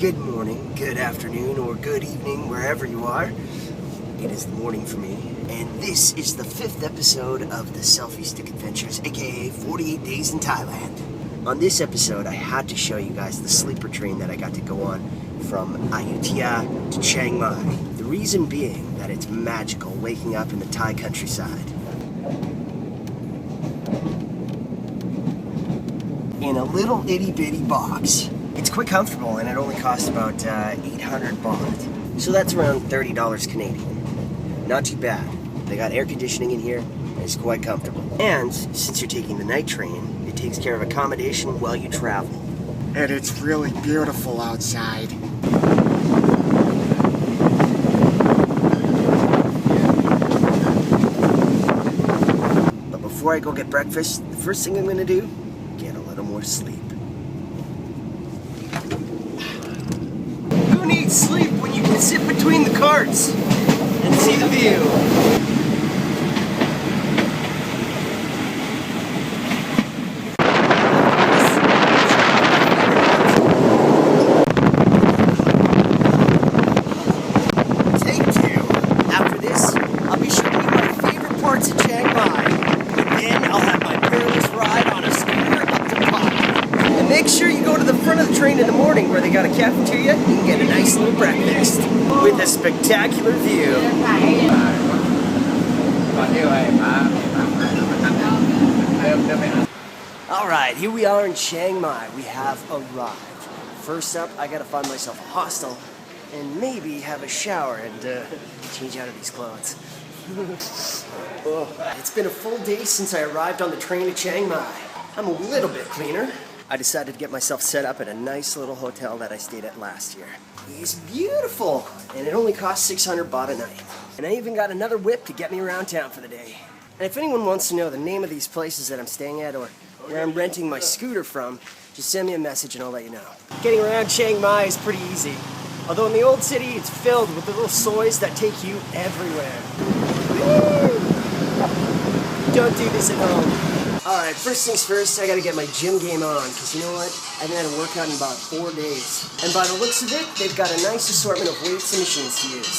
Good morning, good afternoon, or good evening, wherever you are. It is the morning for me, and this is the 5th episode of the Selfie Stick Adventures, aka 48 Days in Thailand. On this episode, I had to show you guys the sleeper train that I got to go on from Atutthaya to Chiang Mai. The reason being that it's magical waking up in the Thai countryside. In a little itty-bitty box. It's quite comfortable, and it only costs about 800 baht. So that's around $30 Canadian. Not too bad. They got air conditioning in here, and it's quite comfortable. And since you're taking the night train, it takes care of accommodation while you travel. And it's really beautiful outside. But before I go get breakfast, the first thing I'm gonna do, get a little more sleep. Who needs sleep when you can sit between the carts and see the view? In the morning where they got a cafeteria, you can get a nice little breakfast with a spectacular view. Alright, here we are in Chiang Mai. We have arrived. First up, I gotta find myself a hostel and maybe have a shower and change out of these clothes. It's been a full day since I arrived on the train to Chiang Mai. I'm a little bit cleaner. I decided to get myself set up at a nice little hotel that I stayed at last year. It's beautiful, and it only cost 600 baht a night. And I even got another whip to get me around town for the day. And if anyone wants to know the name of these places that I'm staying at or where I'm renting my scooter from, just send me a message and I'll let you know. Getting around Chiang Mai is pretty easy. Although in the old city, it's filled with the little sois that take you everywhere. Woo! Don't do this at home. Alright, first things first, I gotta get my gym game on, because you know what? I haven't had a workout in about 4 days. And by the looks of it, they've got a nice assortment of weights and machines to use.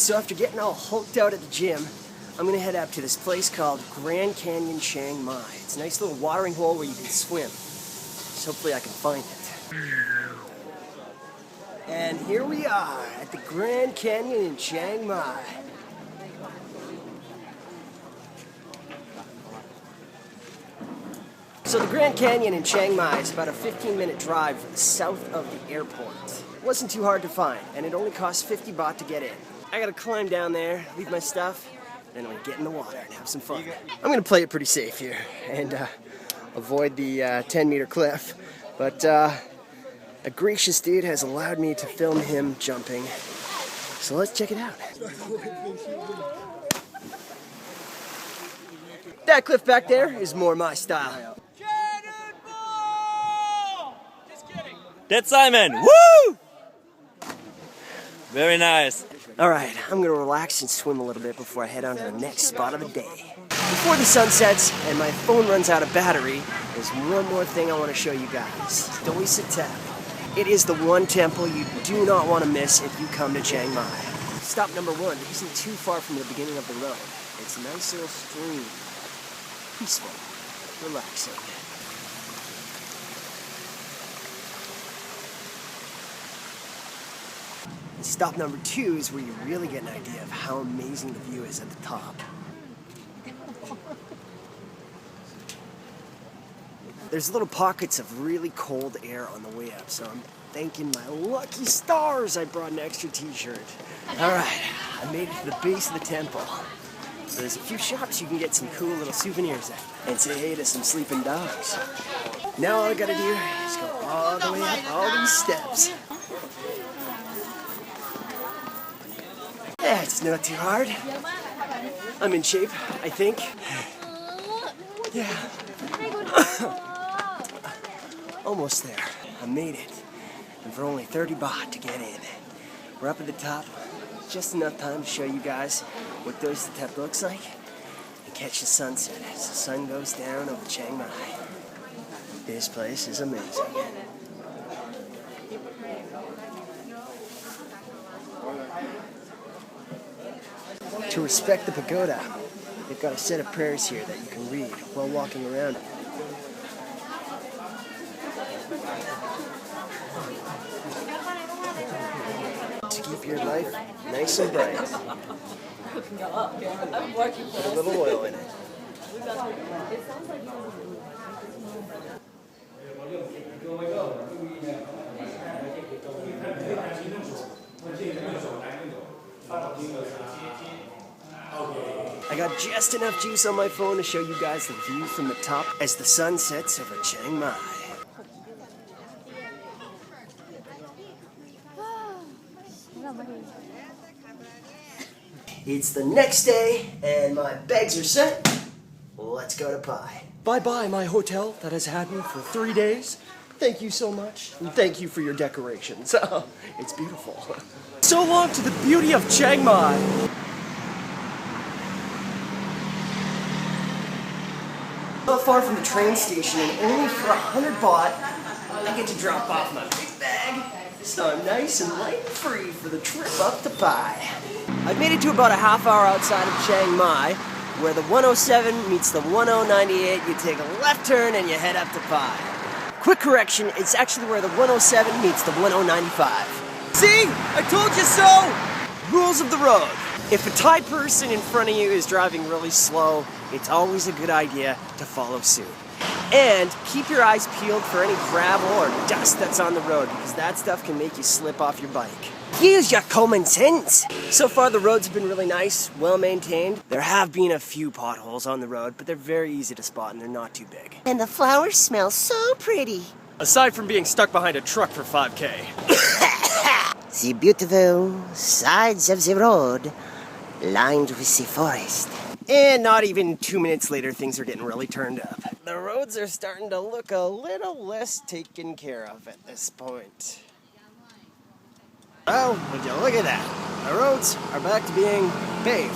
So after getting all hulked out at the gym, I'm gonna head up to this place called Canyon Chiang Mai. It's a nice little watering hole where you can swim. So hopefully I can find it. And here we are at the Grand Canyon in Chiang Mai. So the Grand Canyon in Chiang Mai is about a 15-minute drive south of the airport. It wasn't too hard to find, and it only cost 50 baht to get in. I gotta climb down there, leave my stuff, then I'm gonna get in the water and have some fun. I'm gonna play it pretty safe here and avoid the 10-meter cliff, but a gracious dude has allowed me to film him jumping. So let's check it out. That cliff back there is more my style. That's Simon! Woo! Very nice. Alright, I'm gonna relax and swim a little bit before I head on to the next spot of the day. Before the sun sets and my phone runs out of battery, there's one more thing I want to show you guys. Doi Suthep. It is the one temple you do not want to miss if you come to Chiang Mai. Stop number 1 isn't too far from the beginning of the road. It's a nice little stream. Peaceful, relaxing. Stop number 2 is where you really get an idea of how amazing the view is at the top. There's little pockets of really cold air on the way up, so I'm thanking my lucky stars I brought an extra t-shirt. Alright, I made it to the base of the temple. So there's a few shops you can get some cool little souvenirs at and say hey to some sleeping dogs. Now all I gotta do is go all the way up all these steps. Yeah, it's not too hard. I'm in shape, I think. Yeah. Almost there. I made it. And for only 30 baht to get in. We're up at the top. Just enough time to show you guys what Doi Suthep looks like and catch the sunset as the sun goes down over Chiang Mai. This place is amazing. To respect the pagoda, they've got a set of prayers here that you can read while walking around. To keep your life nice and bright. Put a little oil in it. I got just enough juice on my phone to show you guys the view from the top as the sun sets over Chiang Mai. It's the next day, and my bags are set. Let's go to Pai. Bye-bye, my hotel that has had me for 3 days. Thank you so much, and thank you for your decorations. It's beautiful. So long to the beauty of Chiang Mai. Not far from the train station, and only for 100 baht, I get to drop off my big bag. So I'm nice and light and free for the trip up to Pai. I've made it to about a half hour outside of Chiang Mai, where the 107 meets the 1098. You take a left turn and you head up to Pai. Quick correction, it's actually where the 107 meets the 1095. See? I told you so! Rules of the road. If a Thai person in front of you is driving really slow, it's always a good idea to follow suit. And keep your eyes peeled for any gravel or dust that's on the road, because that stuff can make you slip off your bike. Use your common sense. So far the roads have been really nice, well maintained. There have been a few potholes on the road, but they're very easy to spot and they're not too big. And the flowers smell so pretty. Aside from being stuck behind a truck for 5K. The beautiful sides of the road, lined with the forest. And not even 2 minutes later, things are getting really turned up. The roads are starting to look a little less taken care of at this point. Oh, would you look at that? The roads are back to being paved.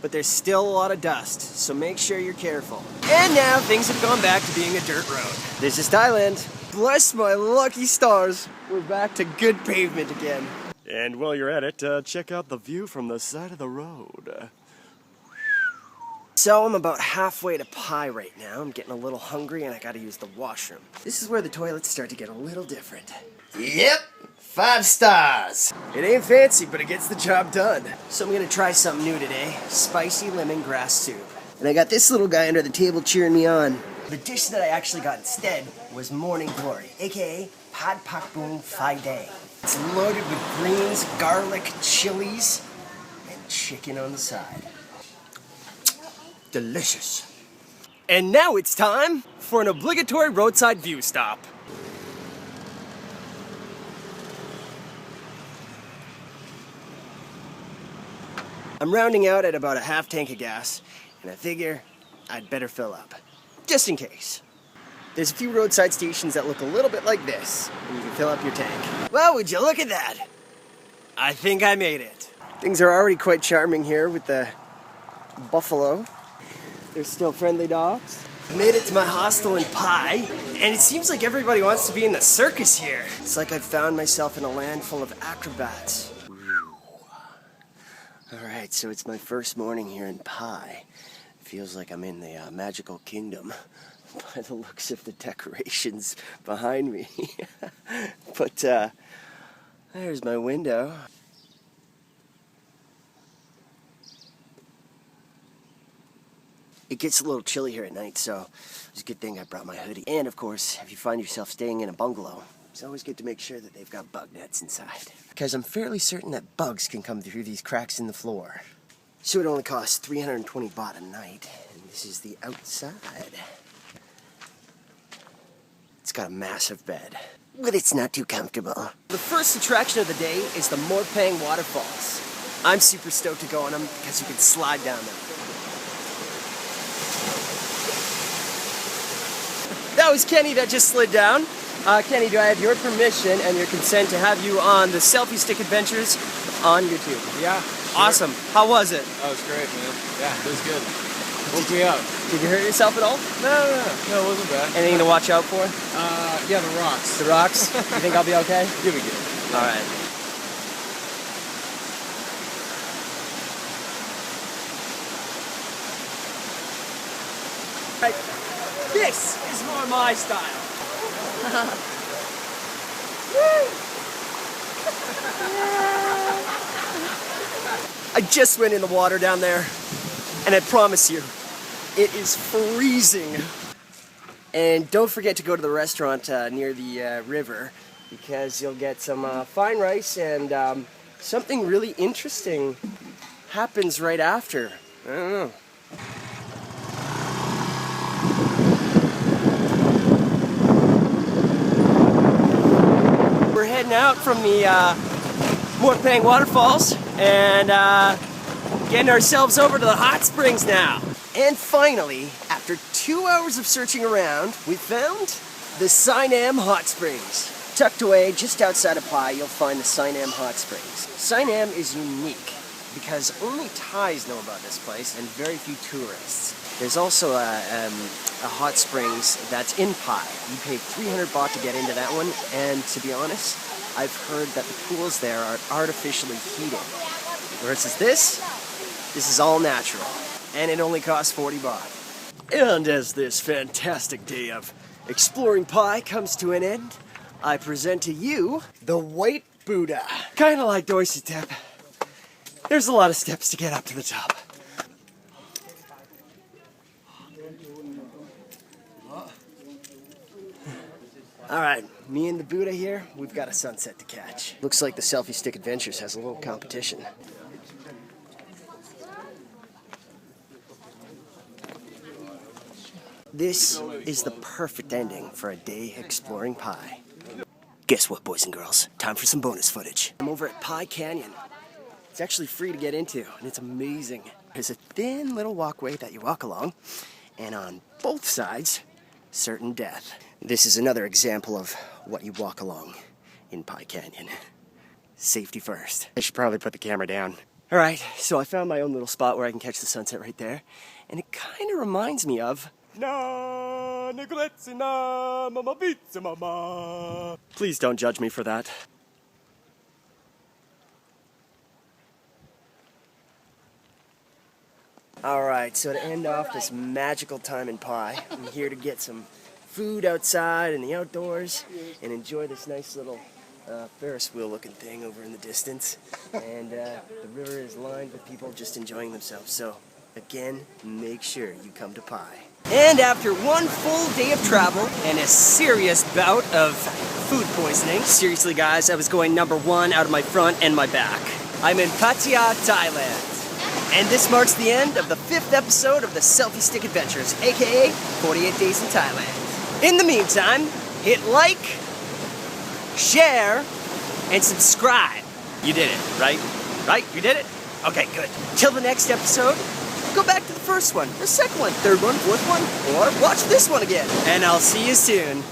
But there's still a lot of dust, so make sure you're careful. And now things have gone back to being a dirt road. This is Thailand. Bless my lucky stars. We're back to good pavement again. And while you're at it, check out the view from the side of the road. So I'm about halfway to Pai right now. I'm getting a little hungry and I gotta use the washroom. This is where the toilets start to get a little different. Yep, 5 stars. It ain't fancy, but it gets the job done. So I'm gonna try something new today. Spicy lemongrass soup. And I got this little guy under the table cheering me on. The dish that I actually got instead was Morning Glory, aka Pad Pak Boom Phai Day. It's loaded with greens, garlic, chilies, and chicken on the side. Delicious. And now it's time for an obligatory roadside view stop. I'm rounding out at about a half tank of gas, and I figure I'd better fill up, just in case. There's a few roadside stations that look a little bit like this, and you can fill up your tank. Well, would you look at that? I think I made it. Things are already quite charming here with the buffalo. There's still friendly dogs. I made it to my hostel in Pai, and it seems like everybody wants to be in the circus here. It's like I've found myself in a land full of acrobats. Alright, so it's my first morning here in Pai. Feels like I'm in the magical kingdom by the looks of the decorations behind me. But there's my window. It gets a little chilly here at night, so it's a good thing I brought my hoodie. And of course, if you find yourself staying in a bungalow, it's always good to make sure that they've got bug nets inside. Because I'm fairly certain that bugs can come through these cracks in the floor. So it only costs 320 baht a night, and this is the outside. It's got a massive bed, but it's not too comfortable. The first attraction of the day is the Morpang Waterfalls. I'm super stoked to go on them because you can slide down them. That was Kenny that just slid down. Kenny, do I have your permission and your consent to have you on the Selfie Stick Adventures on YouTube? Yeah. Sure. Awesome. How was it? That was great, man. Yeah, it was good. Woke me up. Did you hurt yourself at all? No, it wasn't bad. Anything to watch out for? Yeah, the rocks. The rocks? You think I'll be okay? You'll be good. All right. Right. This is more my style. I just went in the water down there, and I promise you, it is freezing. And don't forget to go to the restaurant near the river, because you'll get some fine rice and something really interesting happens right after. I don't know. We're heading out from the Motorbike Waterfalls and getting ourselves over to the hot springs now. And finally, after 2 hours of searching around, we found the Sinam Hot Springs. Tucked away just outside of Pai, you'll find the Sinam Hot Springs. Sinam is unique because only Thais know about this place and very few tourists. There's also a hot springs that's in Pai. You pay 300 baht to get into that one, and to be honest, I've heard that the pools there are artificially heated. Versus this is all natural, and it only costs 40 baht. And as this fantastic day of exploring Pai comes to an end, I present to you the White Buddha. Kind of like Doi Suthep. There's a lot of steps to get up to the top. Alright, me and the Buddha here, we've got a sunset to catch. Looks like the Selfie Stick Adventures has a little competition. This is the perfect ending for a day exploring Pai. Guess what, boys and girls? Time for some bonus footage. I'm over at Pai Canyon. It's actually free to get into, and it's amazing. There's a thin little walkway that you walk along, and on both sides, certain death. This is another example of what you walk along in Pai Canyon. Safety first. I should probably put the camera down. Alright, so I found my own little spot where I can catch the sunset right there, and it kind of reminds me of... Please don't judge me for that. Alright, so to end off this magical time in Pai, I'm here to get some food outside in the outdoors and enjoy this nice little Ferris wheel looking thing over in the distance. And the river is lined with people just enjoying themselves. So again, make sure you come to Pai. And after one full day of travel and a serious bout of food poisoning, seriously guys, I was going #1 out of my front and my back. I'm in Pattaya, Thailand. And this marks the end of the 5th episode of the Selfie Stick Adventures, aka 48 Days in Thailand. In the meantime, hit like, share, and subscribe. You did it, right? Right? You did it? Okay, good. Till the next episode, go back to the first one, the second one, third one, fourth one, or watch this one again. And I'll see you soon.